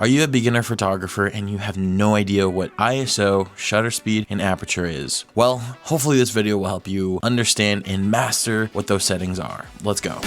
Are you a beginner photographer and you have no idea what ISO, shutter speed, and aperture is? Well, hopefully this video will help you understand and master what those settings are. Let's go.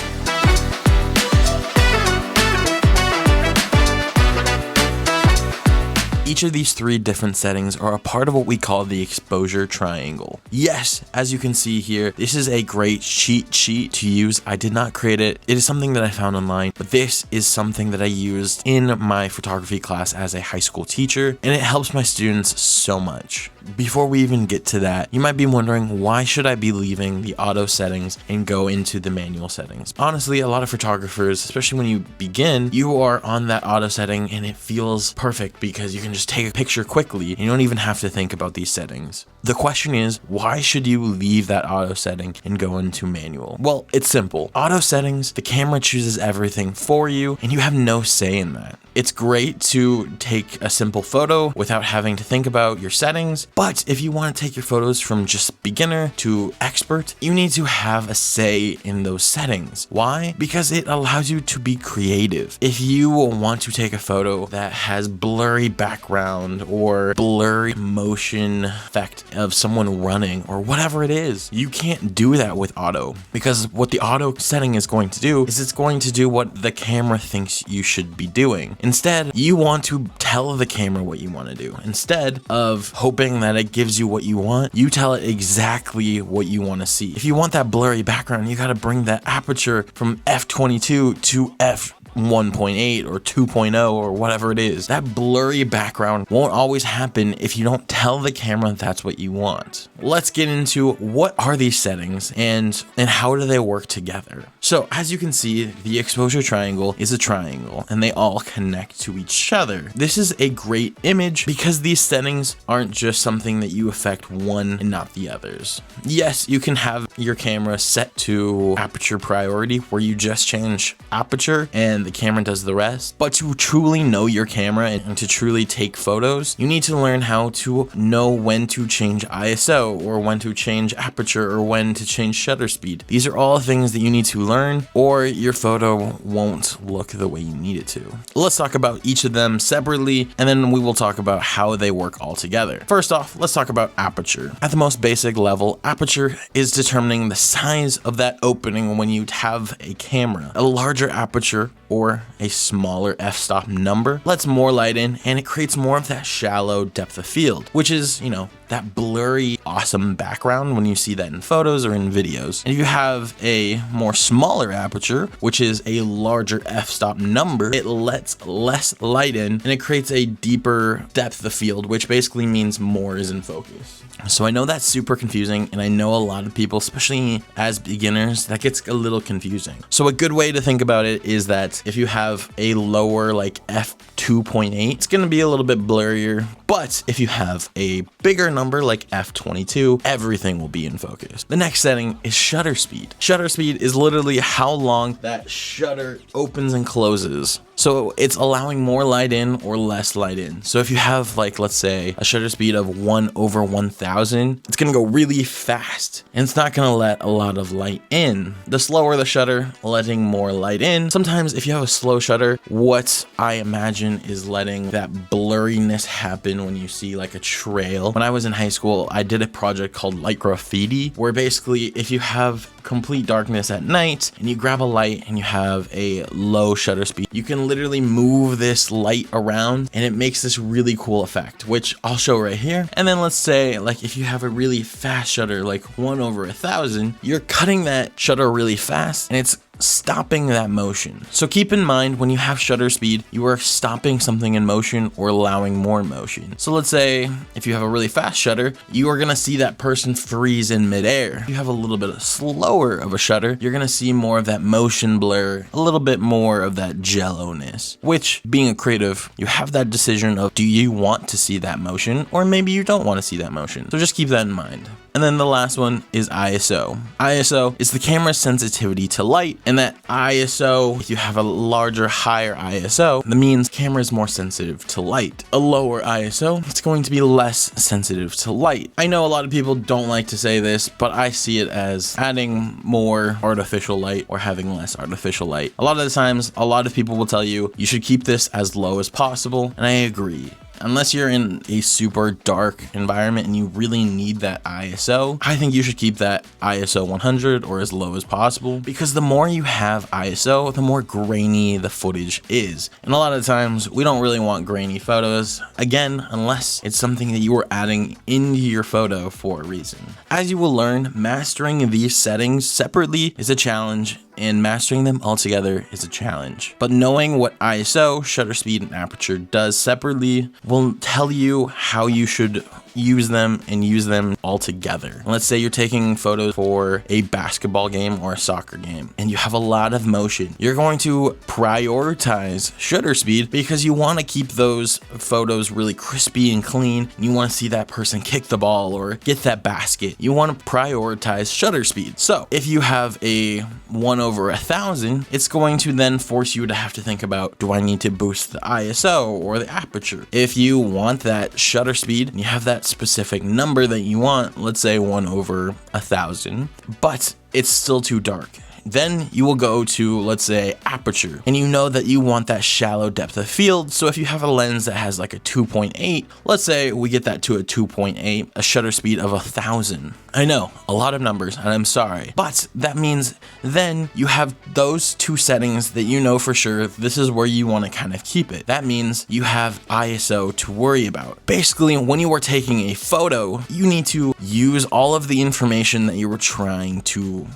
Each of these three different settings are a part of what we call the exposure triangle. Yes, as you can see here, this is a great cheat sheet to use. I did not create it. It is something that I found online, but this is something that I used in my photography class as a high school teacher, and it helps my students so much. Before we even get to that, you might be wondering, why should I be leaving the auto settings and go into the manual settings? Honestly, a lot of photographers, especially when you begin, you are on that auto setting and it feels perfect because you can just take a picture quickly and you don't even have to think about these settings. The question is, why should you leave that auto setting and go into manual? Well, it's simple. Auto settings, the camera chooses everything for you and you have no say in that. It's great to take a simple photo without having to think about your settings, but if you want to take your photos from just beginner to expert, you need to have a say in those settings. Why? Because it allows you to be creative. If you want to take a photo that has blurry background or blurry motion effect of someone running or whatever it is, you can't do that with auto, because what the auto setting is going to do is it's going to do what the camera thinks you should be doing. Instead, you want to tell the camera what you want to do. Instead of hoping that it gives you what you want, you tell it exactly what you want to see. If you want that blurry background, you got to bring that aperture from f22 to f1.8 or 2.0 or whatever it is. That blurry background won't always happen if you don't tell the camera that's what you want. Let's get into what are these settings and how do they work together. So as you can see, the exposure triangle is a triangle and they all connect to each other. This is a great image because these settings aren't just something that you affect one and not the others. Yes, you can have your camera set to aperture priority where you just change aperture and the camera does the rest. But to truly know your camera and to truly take photos, you need to learn how to know when to change ISO or when to change aperture or when to change shutter speed. These are all things that you need to learn or your photo won't look the way you need it to. Let's talk about each of them separately and then we will talk about how they work all together. First off, let's talk about aperture. At the most basic level, aperture is determining the size of that opening when you have a camera. A larger aperture or a smaller f-stop number lets more light in and it creates more of that shallow depth of field, which is, that blurry, awesome background when you see that in photos or in videos. And if you have a more smaller aperture, which is a larger f-stop number, it lets less light in and it creates a deeper depth of field, which basically means more is in focus. So I know that's super confusing and I know a lot of people, especially as beginners, that gets a little confusing. So a good way to think about it is that if you have a lower like f2.8, it's going to be a little bit blurrier. But if you have a bigger number like f22, everything will be in focus. The next setting is shutter speed. Shutter speed is literally how long that shutter opens and closes. So it's allowing more light in or less light in. So if you have like, let's say a shutter speed of 1/1000, it's going to go really fast and it's not going to let a lot of light in. The slower the shutter, letting more light in. Sometimes if you have a slow shutter, what I imagine is letting that blurriness happen when you see like a trail. When I was in high school, I did a project called light graffiti, where basically if you have complete darkness at night and you grab a light and you have a low shutter speed, you can literally move this light around and it makes this really cool effect, which I'll show right here. And then let's say like if you have a really fast shutter, like 1/1000, you're cutting that shutter really fast and it's stopping that motion. So keep in mind when you have shutter speed, you are stopping something in motion or allowing more motion. So let's say if you have a really fast shutter, you are going to see that person freeze in midair. If you have a little bit slower of a shutter, you're going to see more of that motion blur, a little bit more of that jello-ness, which being a creative, you have that decision of do you want to see that motion or maybe you don't want to see that motion. So just keep that in mind. And then the last one is ISO. ISO is the camera's sensitivity to light, and And that ISO, if you have a larger, higher ISO, that means camera is more sensitive to light. A lower ISO, it's going to be less sensitive to light. I know a lot of people don't like to say this, but I see it as adding more artificial light or having less artificial light. A lot of the times, a lot of people will tell you should keep this as low as possible, and I agree. Unless you're in a super dark environment and you really need that ISO, I think you should keep that ISO 100 or as low as possible, because the more you have ISO, the more grainy the footage is. And a lot of times we don't really want grainy photos, again, unless it's something that you are adding into your photo for a reason. As you will learn, mastering these settings separately is a challenge, and mastering them all together is a challenge. But knowing what ISO, shutter speed, and aperture does separately will tell you how you should use them and use them all together. Let's say you're taking photos for a basketball game or a soccer game and you have a lot of motion. You're going to prioritize shutter speed because you want to keep those photos really crispy and clean, and you want to see that person kick the ball or get that basket. You want to prioritize shutter speed. So if you have a 1/1000, it's going to then force you to have to think about, do I need to boost the ISO or the aperture? If you want that shutter speed and you have that specific number that you want, let's say 1/1000, but it's still too dark, then you will go to, let's say, aperture, and you know that you want that shallow depth of field. So if you have a lens that has like a 2.8, let's say we get that to a 2.8, a shutter speed of 1000. I know, a lot of numbers, and I'm sorry, but that means then you have those two settings that you know for sure this is where you want to kind of keep it. That means you have ISO to worry about. Basically, when you are taking a photo, you need to use all of the information that you were trying to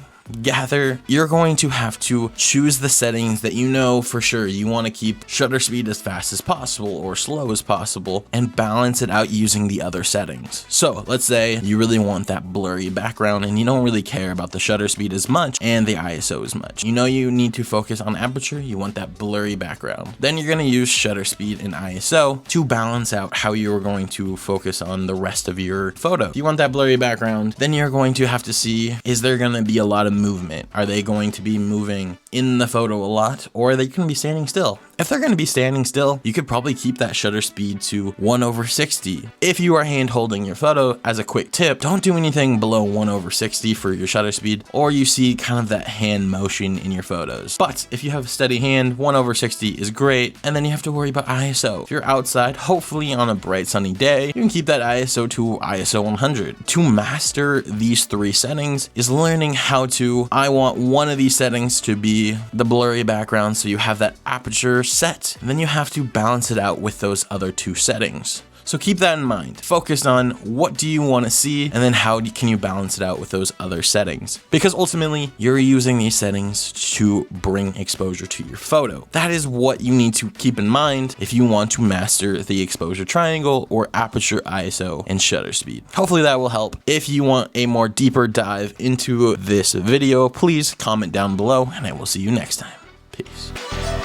gather. You're going to have to choose the settings that you know for sure you want to keep shutter speed as fast as possible or slow as possible, and balance it out using the other settings. So let's say you really want that blurry background and you don't really care about the shutter speed as much and the ISO as much. You know you need to focus on aperture, you want that blurry background. Then you're going to use shutter speed and ISO to balance out how you're going to focus on the rest of your photo. If you want that blurry background, then you're going to have to see, is there going to be a lot of movement? Are they going to be moving in the photo a lot, or are they going to be standing still? If they're going to be standing still, you could probably keep that shutter speed to 1/60. If you are hand holding your photo, as a quick tip, don't do anything below 1/60 for your shutter speed, or you see kind of that hand motion in your photos. But if you have a steady hand, 1/60 is great, and then you have to worry about ISO. If you're outside, hopefully on a bright sunny day, you can keep that ISO to ISO 100. To master these three settings is learning how to, I want one of these settings to be the blurry background, so you have that aperture set, and then you have to balance it out with those other two settings. So keep that in mind. Focus on what do you want to see, and then how can you balance it out with those other settings. Because ultimately, you're using these settings to bring exposure to your photo. That is what you need to keep in mind if you want to master the exposure triangle or aperture, ISO, and shutter speed. Hopefully that will help. If you want a more deeper dive into this video, please comment down below, and I will see you next time. Peace.